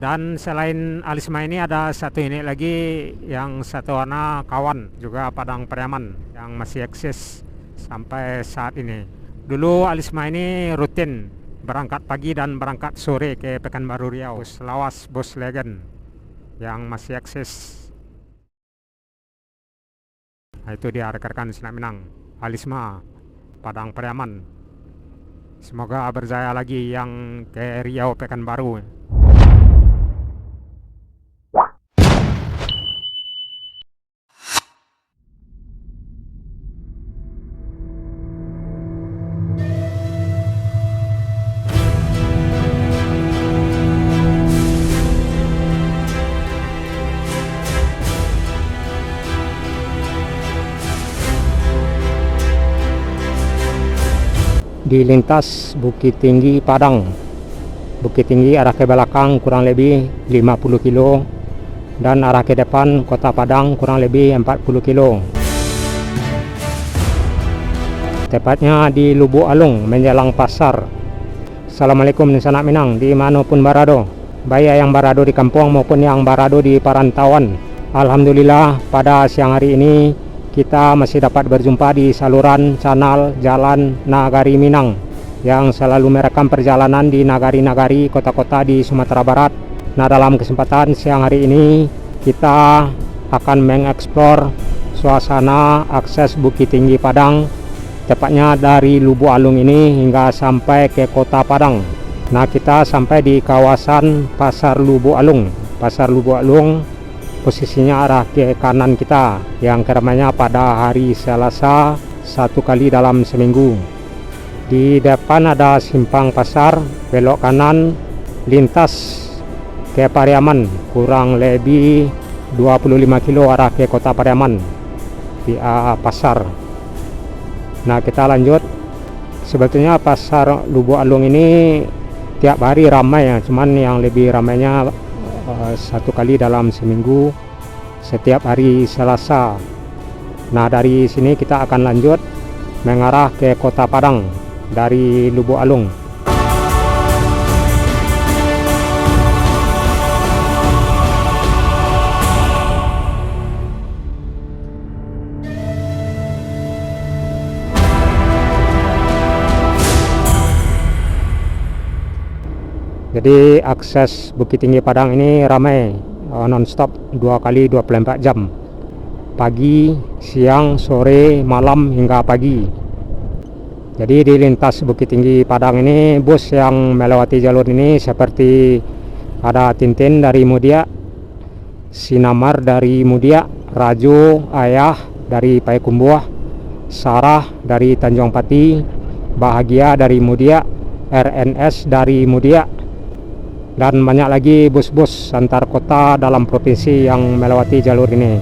Dan selain Alisma ini ada satu unit lagi yang satu warna Kawan, juga Padang Pariaman yang masih eksis sampai saat ini. Dulu Alisma ini rutin berangkat pagi dan berangkat sore ke Pekanbaru Riau, bus lawas, bus legend yang masih eksis. Nah, itu dia rekan-rekan Sinak Minang, Alisma, Padang Pariaman. Semoga berjaya lagi yang ke Riau Pekanbaru. Di lintas Bukit Tinggi Padang. Bukit Tinggi arah ke belakang kurang lebih 50 kilo dan arah ke depan Kota Padang kurang lebih 40 kilo. Tepatnya di Lubuk Alung menjelang pasar. Assalamualaikum Sanak Minang dimanapun berada, baik yang berada di kampung maupun yang berada di perantauan. Alhamdulillah pada siang hari ini kita masih dapat berjumpa di saluran channel Jalan Nagari Minang yang selalu merekam perjalanan di nagari-nagari kota-kota di Sumatera Barat. Nah, dalam kesempatan siang hari ini kita akan mengeksplor suasana akses Bukit Tinggi Padang, tepatnya dari Lubuk Alung ini hingga sampai ke Kota Padang. Nah, kita sampai di kawasan Pasar Lubuk Alung. Pasar Lubuk Alung posisinya arah ke kanan kita, yang keramaiannya pada hari Selasa satu kali dalam seminggu. Di depan ada simpang pasar, belok kanan lintas ke Pariaman, kurang lebih 25 kilo arah ke Kota Pariaman di pasar. Nah, kita lanjut. Sebetulnya pasar Lubuk Alung ini tiap hari ramai ya, cuman yang lebih ramainya satu kali dalam seminggu, setiap hari Selasa. Nah, dari sini kita akan lanjut mengarah ke Kota Padang dari Lubuk Alung. Jadi akses Bukit Tinggi Padang ini ramai non-stop 2 kali 24 jam, pagi, siang, sore, malam hingga pagi. Jadi di lintas Bukit Tinggi Padang ini bus yang melewati jalur ini seperti ada Tintin dari Mudia, Sinamar dari Mudia, Rajo Ayah dari Payakumbuh, Sarah dari Tanjung Pati, Bahagia dari Mudia, RNS dari Mudia, dan banyak lagi bus-bus antar kota dalam provinsi yang melewati jalur ini.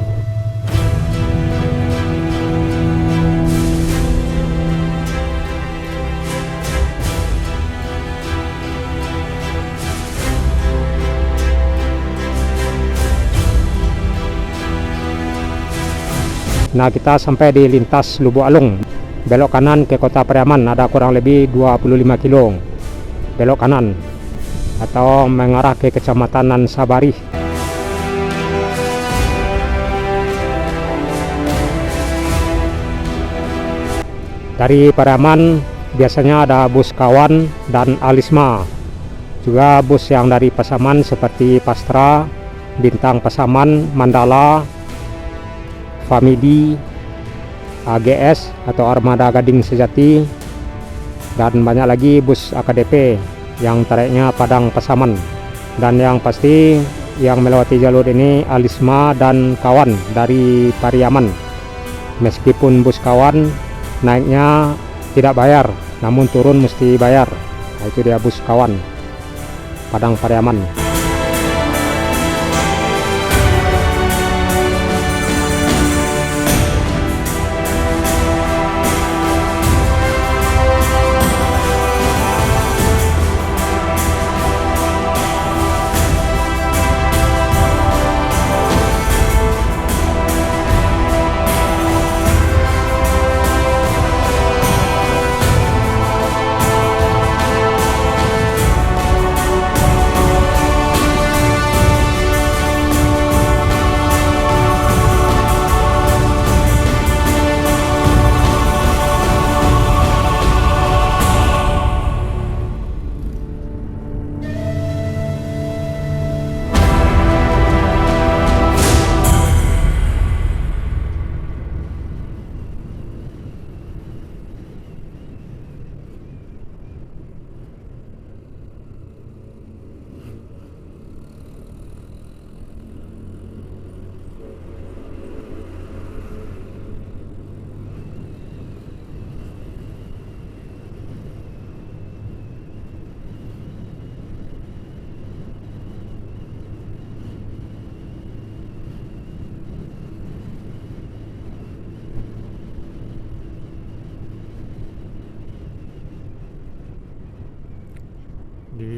Nah, kita sampai di lintas Lubuk Alung. Belok kanan ke Kota Pariaman ada kurang lebih 25 kilo belok kanan atau mengarah ke Kecamatan Nansabari. Dari Pariaman biasanya ada bus Kawan dan Alisma, juga bus yang dari Pasaman seperti Pastra, Bintang Pasaman, Mandala, Famidi, AGS atau Armada Gading Sejati, dan banyak lagi bus AKDP yang tariknya Padang Pasaman. Dan yang pasti yang melewati jalur ini Alisma dan Kawan dari Pariaman. Meskipun bus Kawan naiknya tidak bayar, namun turun mesti bayar. Nah, itu dia bus Kawan Padang Pariaman.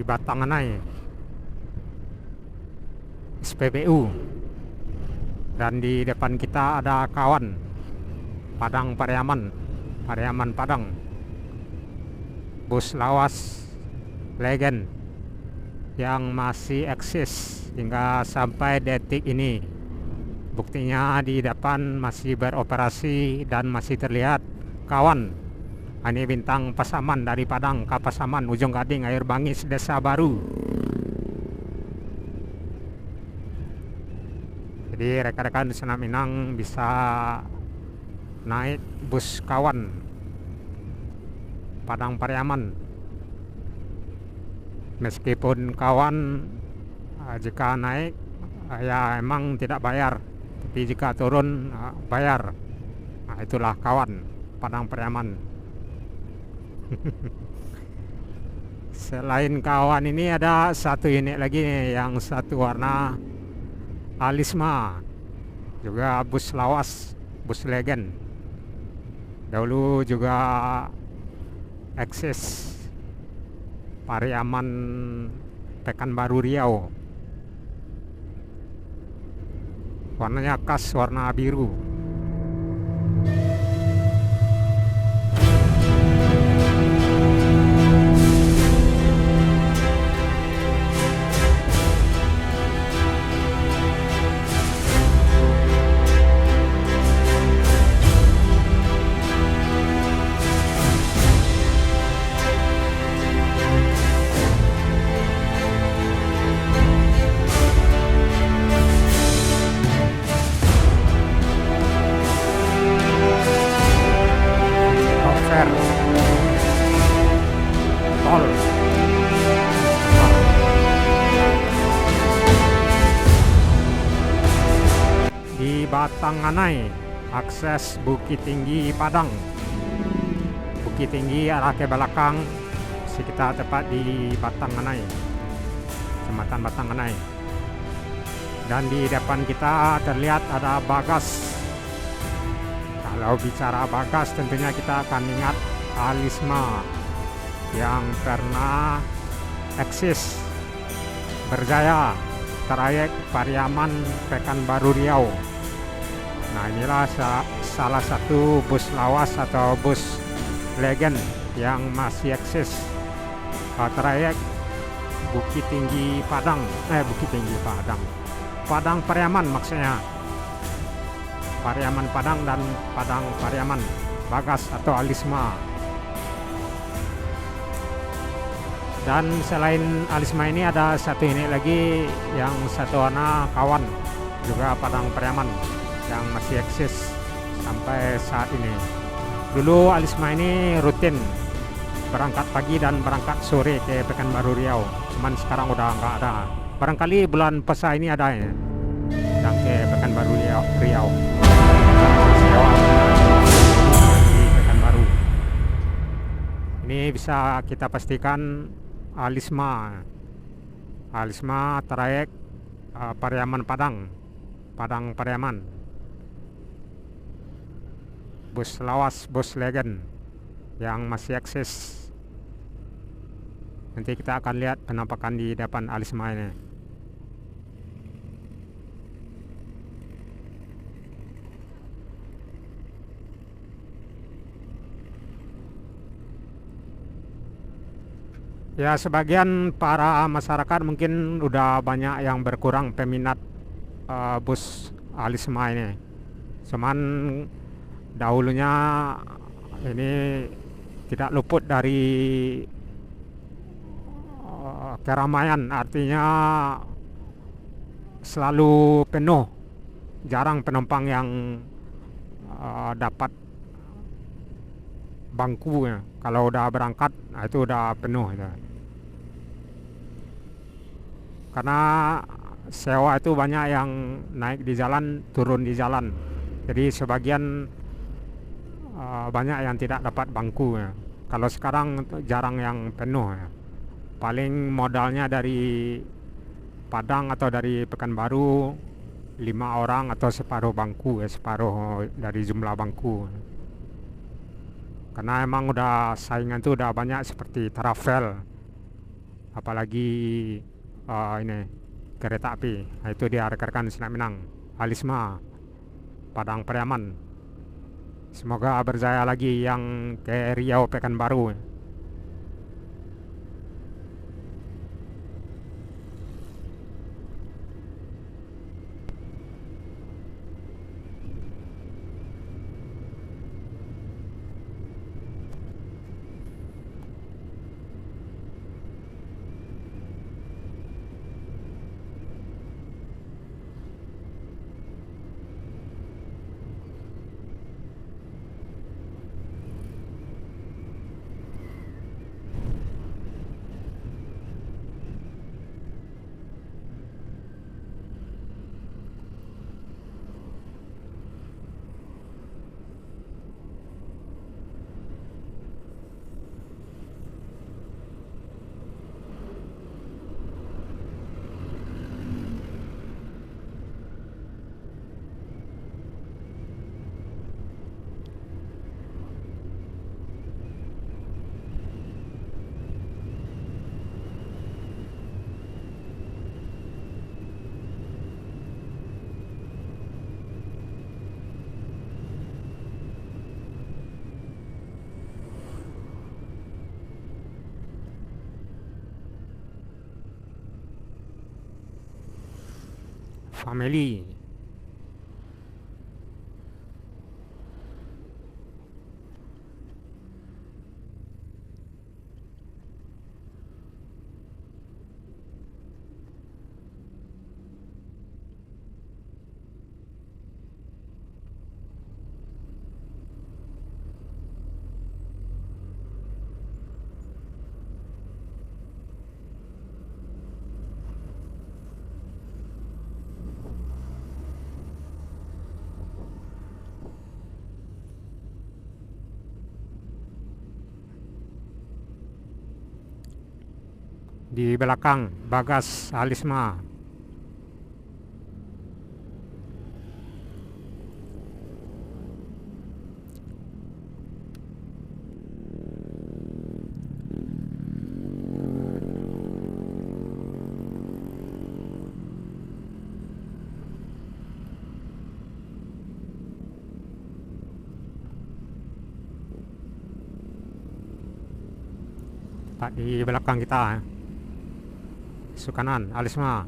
di Batanganai SPBU, dan di depan kita ada kawan Padang Pariaman Padang, bus lawas Legend yang masih eksis hingga sampai detik ini. Buktinya di depan masih beroperasi dan masih terlihat kawan. Ini bintang Pasaman dari Padang ke Pasaman, Ujung Gading, Air Bangis, Desa Baru. Jadi rekan-rekan di Senak Minang bisa naik bus kawan Padang Pariaman. Meskipun kawan jika naik ya emang tidak bayar, tapi jika turun bayar. Nah, itulah kawan Padang Pariaman. Selain kawan ini ada satu unit lagi nih, yang satu warna Alisma, juga bus lawas, bus Legend. Dahulu juga eksis Pariaman Pekanbaru Riau. Warnanya khas warna biru. Tol di Batanganai, akses Bukit Tinggi Padang. Bukit Tinggi arah ke belakang, sekitar tepat di Batanganai, Kecamatan Batanganai. Dan di depan kita terlihat ada Bagas. Kalau bicara Bagas tentunya kita akan ingat Alisma yang pernah eksis berjaya trayek Pariaman Pekanbaru Riau. Nah, inilah salah satu bus lawas atau bus Legend yang masih eksis trayek Bukit Tinggi Padang, Padang Pariaman maksudnya. Pariaman Padang dan Padang Pariaman, Bagas atau Alisma. Dan selain Alisma ini ada satu ini lagi, yang satu warna kawan, juga Padang Pariaman yang masih eksis sampai saat ini. Dulu Alisma ini rutin berangkat pagi dan berangkat sore ke Pekanbaru Riau, cuman sekarang udah nggak ada. Barangkali bulan puasa ini ada ya, dan ke Pekanbaru Riau. Di Pekanbaru ini bisa kita pastikan Alisma trayek Pariaman Padang Pariaman, bus lawas, bus Legend yang masih eksis. Nanti kita akan lihat penampakan di depan Alisma ini. Ya, sebagian para masyarakat mungkin udah banyak yang berkurang peminat bus Alisma ini. Cuman dahulunya ini tidak luput dari keramaian, artinya selalu penuh, jarang penumpang yang dapat bangku ya. Kalau udah berangkat, nah itu udah penuh ya. Karena sewa itu banyak yang naik di jalan, turun di jalan. Jadi sebagian banyak yang tidak dapat bangku ya. Kalau sekarang jarang yang penuh ya. Paling modalnya dari Padang atau dari Pekanbaru 5 orang atau separuh bangku ya, separuh dari jumlah bangku. Karena emang udah saingan tuh udah banyak seperti travel. apalagi ini kereta api. Nah, itu dia rekan-rekan Senak Minang, Alisma, Padang Pariaman. Semoga berjaya lagi yang ke Riau Pekanbaru. Family. Di belakang Bagas Alisma. Tak di belakang kita, Sukanan Alisma.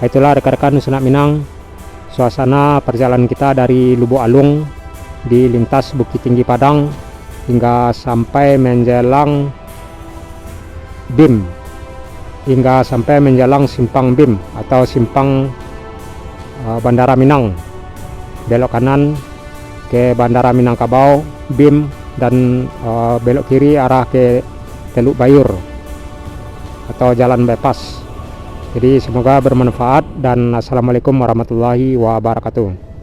Itulah rekan-rekan Senak Minang, suasana perjalanan kita dari Lubuk Alung di lintas Bukit Tinggi Padang hingga sampai menjelang BIM, hingga sampai menjelang simpang BIM atau simpang Bandara Minang. Belok kanan ke Bandara Minangkabau, BIM, dan belok kiri arah ke Teluk Bayur atau jalan bypass. Jadi semoga bermanfaat dan assalamualaikum warahmatullahi wabarakatuh.